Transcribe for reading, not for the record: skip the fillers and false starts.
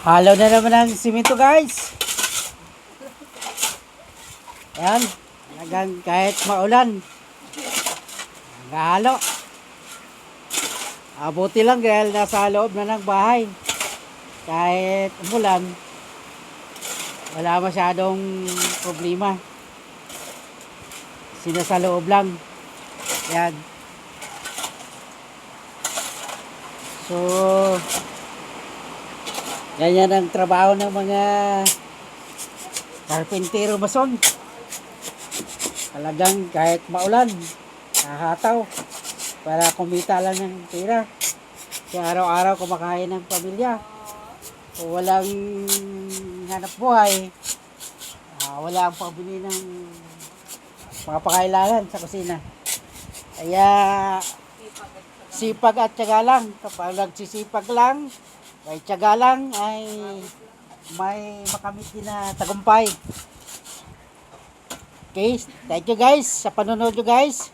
Halo na naman ang simento, guys. Ayan. Hanggang kahit maulan. Nahalo. Abuti lang dahil nasa loob na ng bahay. Kahit umulan, wala masyadong problema. Sinasa loob lang. Ayan. So, ganyan ang trabaho ng mga karpentero mason. Talagang kahit maulan, hahataw para kumita lang ng pera. Kaya araw-araw kumakain ng pamilya. O walang hanap buhay, wala ang pabili ng mga pakailangan sa kusina. Kaya sipag at tiyaga lang. Kapag nagsisipag lang, may tiyaga lang, ay may makamit din na tagumpay. Okay, thank you guys sa panonood nyo, guys.